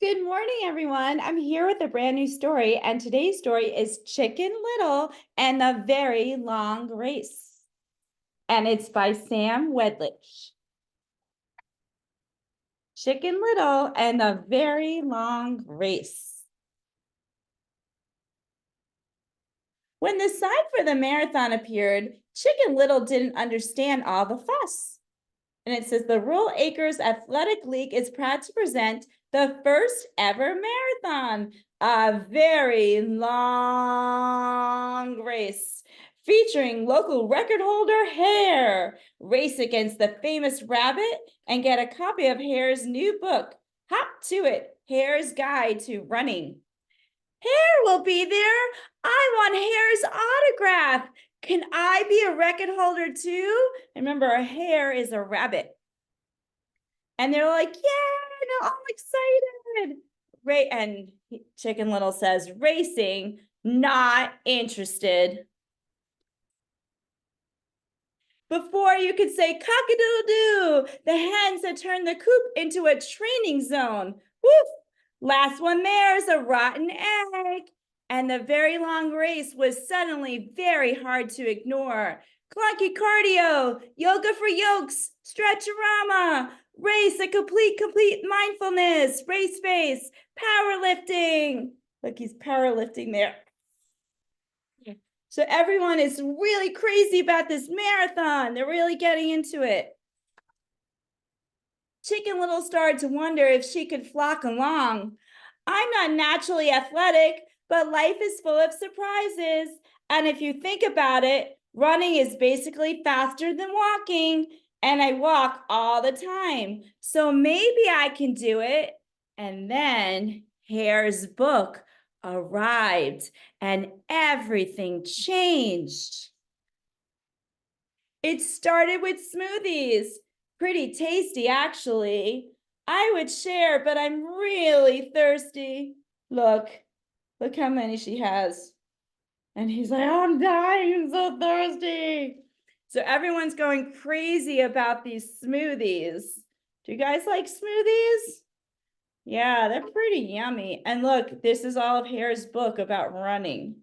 Good morning, everyone. I'm here with a brand new story, and today's story is Chicken Little and the Very Long Race. And it's by Sam Wedlich. Chicken Little and the Very Long Race. When the sign for the marathon appeared, Chicken Little didn't understand all the fuss. And it says the Rural Acres Athletic League is proud to present the first ever marathon, a very long race featuring local record holder Hare. Race against the famous rabbit and get a copy of Hare's new book. Hop to it, Hare's Guide to Running. Hare will be there. I want Hare's autograph. Can I be a record holder too? Remember, a hare is a rabbit. And they're like, yeah, no, I'm excited. And Chicken Little says, racing, not interested. Before you could say cock-a-doodle-doo, the hens had turned the coop into a training zone. Woof! Last one there's a rotten egg. And the very long race was suddenly very hard to ignore. Clunky cardio, yoga for yolks, stretchorama, race, a complete mindfulness, race face, powerlifting. Look, he's powerlifting there. So everyone is really crazy about this marathon. They're really getting into it. Chicken Little started to wonder if she could flock along. I'm not naturally athletic, but life is full of surprises. And if you think about it, running is basically faster than walking, and I walk all the time. So maybe I can do it. And then Hare's book arrived and everything changed. It started with smoothies. Pretty tasty, actually. I would share, but I'm really thirsty. Look how many she has. And he's like, oh, I'm dying, I'm so thirsty. So everyone's going crazy about these smoothies. Do you guys like smoothies? Yeah, they're pretty yummy. And look, this is all of Hare's book about running.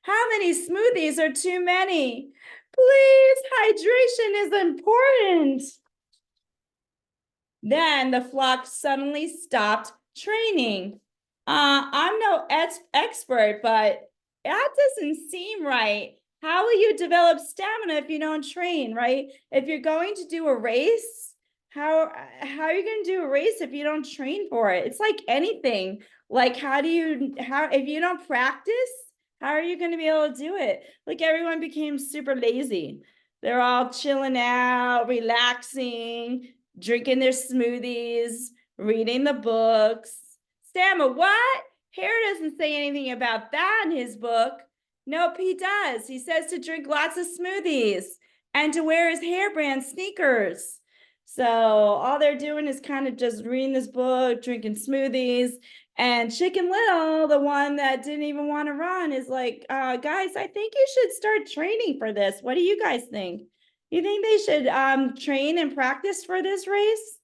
How many smoothies are too many? Please, hydration is important. Then the flock suddenly stopped training. I'm no expert, but that doesn't seem right. How will you develop stamina if you don't train, right? If you're going to do a race, how are you going to do a race if you don't train for it? It's like anything. Like how if you don't practice, how are you going to be able to do it? Like everyone became super lazy. They're all chilling out, relaxing, drinking their smoothies, reading the books. Stamma, what? Hare doesn't say anything about that in his book. Nope, he does. He says to drink lots of smoothies and to wear his hair brand sneakers. So all they're doing is kind of just reading this book, drinking smoothies. And Chicken Little, the one that didn't even want to run, is like, guys, I think you should start training for this. What do you guys think? You think they should train and practice for this race?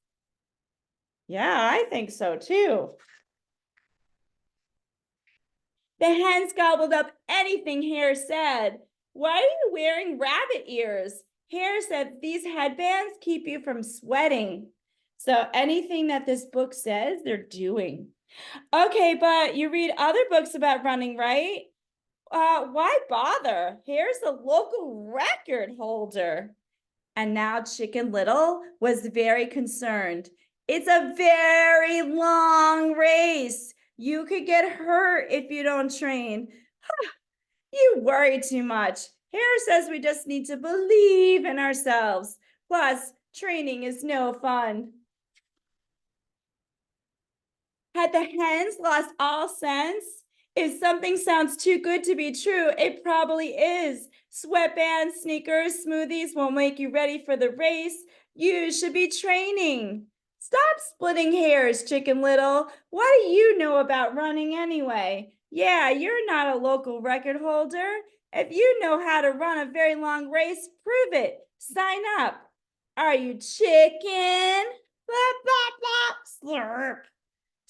Yeah, I think so too. The hens gobbled up anything Hare said. Why are you wearing rabbit ears? Hare said these headbands keep you from sweating. So anything that this book says, they're doing. Okay, but you read other books about running, right? Why bother? Hare's the local record holder. And now Chicken Little was very concerned. It's a very long race. You could get hurt if you don't train. You worry too much. Hare says we just need to believe in ourselves. Plus, training is no fun. Had the hens lost all sense? If something sounds too good to be true, it probably is. Sweatbands, sneakers, smoothies won't make you ready for the race. You should be training. Stop splitting hairs, Chicken Little. What do you know about running anyway? Yeah, you're not a local record holder. If you know how to run a very long race, prove it. Sign up. Are you chicken? Blah, blah, blah. Slurp.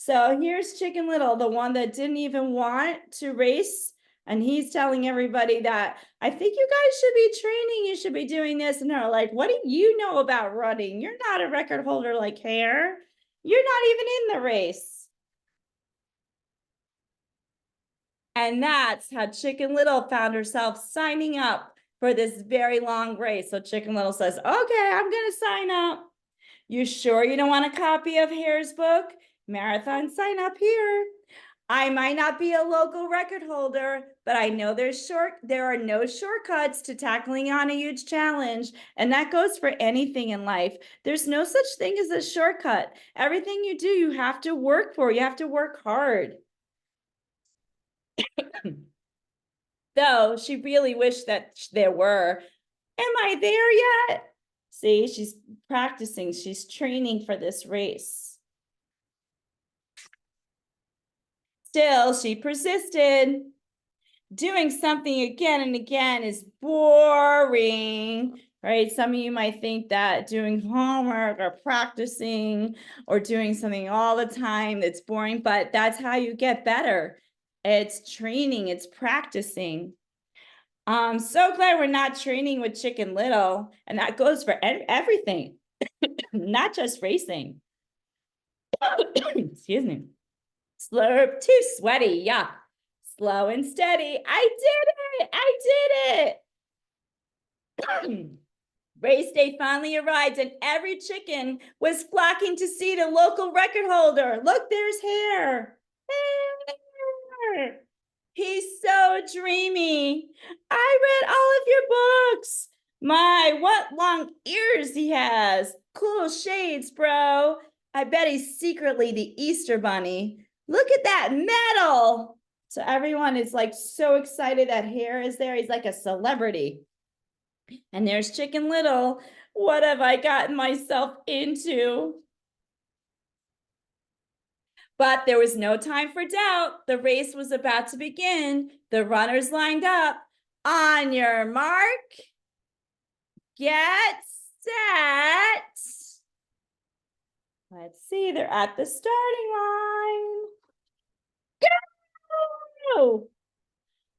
So here's Chicken Little, the one that didn't even want to race. And he's telling everybody that I think you guys should be training. You should be doing this. And they're like, what do you know about running? You're not a record holder like Hare. You're not even in the race. And that's how Chicken Little found herself signing up for this very long race. So Chicken Little says, okay, I'm going to sign up. You sure you don't want a copy of Hare's book? Marathon sign up here. I might not be a local record holder, but I know there are no shortcuts to tackling on a huge challenge. And that goes for anything in life. There's no such thing as a shortcut. Everything you do, you have to work for. You have to work hard. Though she really wished that there were. Am I there yet? See, she's practicing. She's training for this race. Still, she persisted. Doing something again and again is boring, right? Some of you might think that doing homework or practicing or doing something all the time, that's boring, but that's how you get better. It's training, it's practicing. I'm so glad we're not training with Chicken Little, and that goes for everything, not just racing. Excuse me. Slurp, too sweaty, yeah. Slow and steady. I did it! I did it! Race day finally arrived, and every chicken was flocking to see the local record holder. Look, there's Hare. Hare. He's so dreamy. I read all of your books. My, what long ears he has. Cool shades, bro. I bet he's secretly the Easter Bunny. Look at that medal. So everyone is like so excited that Hare is there. He's like a celebrity. And there's Chicken Little. What have I gotten myself into? But there was no time for doubt. The race was about to begin. The runners lined up. On your mark, get set. Let's see, they're at the starting line. Go!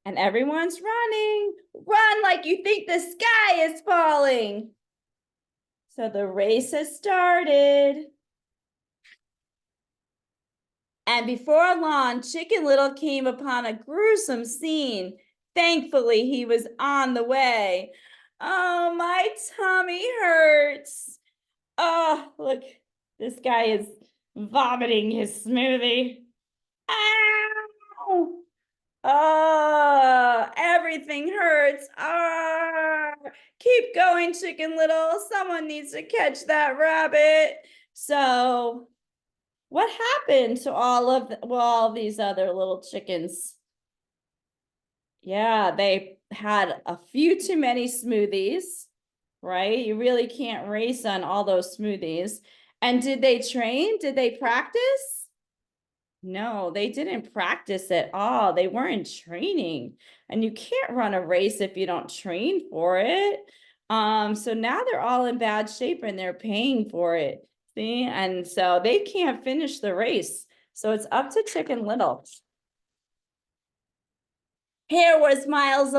And everyone's running. Run like you think the sky is falling. So the race has started. And before long, Chicken Little came upon a gruesome scene. Thankfully, he was on the way. Oh, my tummy hurts. Oh, look, this guy is vomiting his smoothie. Ow! Oh, everything hurts. Ah, keep going, Chicken Little. Someone needs to catch that rabbit. So what happened to all these other little chickens? Yeah, they had a few too many smoothies, right? You really can't race on all those smoothies. And did they train? Did they practice? No, they didn't practice at all. They weren't training. And you can't run a race if you don't train for it. So now they're all in bad shape and they're paying for it. See, and so they can't finish the race. So it's up to Chicken Little. Hare was miles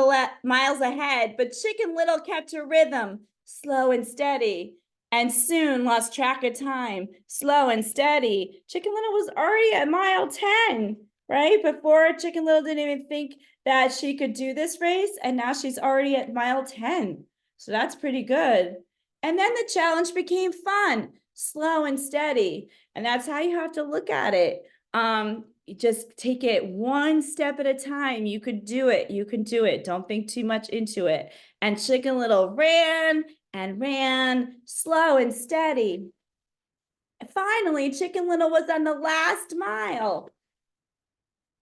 ahead, but Chicken Little kept her rhythm, slow and steady, and soon lost track of time, slow and steady. Chicken Little was already at mile 10, right? Before Chicken Little didn't even think that she could do this race, and now she's already at mile 10. So that's pretty good. And then the challenge became fun, slow and steady. And that's how you have to look at it. You just take it one step at a time. You could do it. You can do it. Don't think too much into it. And Chicken Little ran and ran, slow and steady. Finally, Chicken Little was on the last mile.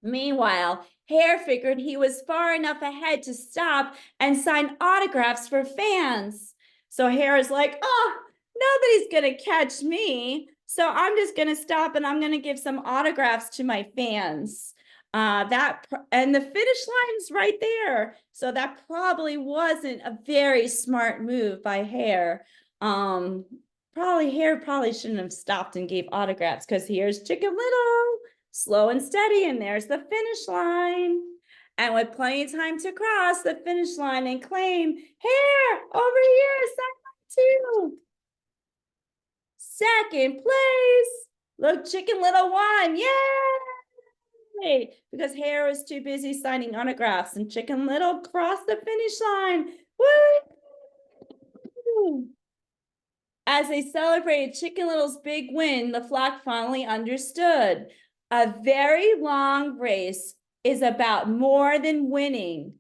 Meanwhile, Hare figured he was far enough ahead to stop and sign autographs for fans. So Hare is like, oh, nobody's gonna catch me. So I'm just gonna stop and I'm gonna give some autographs to my fans. And the finish line's right there. So that probably wasn't a very smart move by Hare. Hare probably shouldn't have stopped and gave autographs because here's Chicken Little. slow and steady, and there's the finish line. And with plenty of time to cross the finish line and claim, Hare, over here, second 2. Second place. Look, Chicken Little won. Yay! Because Hare was too busy signing autographs and Chicken Little crossed the finish line. Woo! As they celebrated Chicken Little's big win, the flock finally understood. A very long race is about more than winning.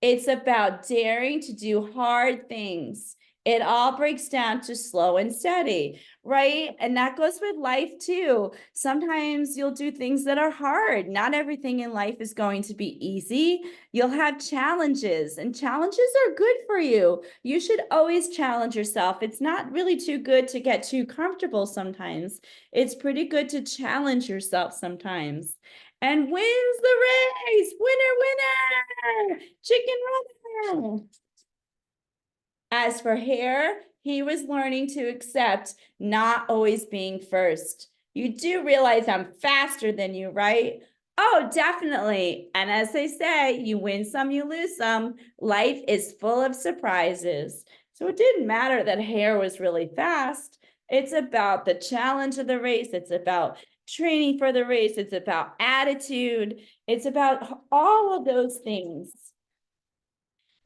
It's about daring to do hard things. It all breaks down to slow and steady, right? And that goes with life too. Sometimes you'll do things that are hard. Not everything in life is going to be easy. You'll have challenges, and challenges are good for you. You should always challenge yourself. It's not really too good to get too comfortable sometimes. It's pretty good to challenge yourself sometimes. And wins the race. Winner, winner, chicken runner. As for Hare, he was learning to accept not always being first. You do realize I'm faster than you, right? Oh, definitely. And as they say, you win some, you lose some. Life is full of surprises. So it didn't matter that Hare was really fast. It's about the challenge of the race. It's about training for the race. It's about attitude. It's about all of those things.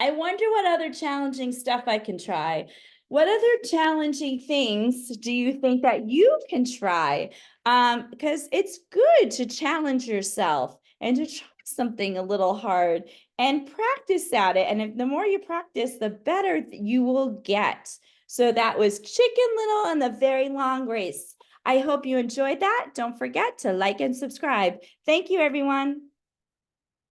I wonder what other challenging stuff I can try. What other challenging things do you think that you can try? Because it's good to challenge yourself and to try something a little hard and practice at it. And the more you practice, the better you will get. So that was Chicken Little and the Very Long Race. I hope you enjoyed that. Don't forget to like and subscribe. Thank you, everyone.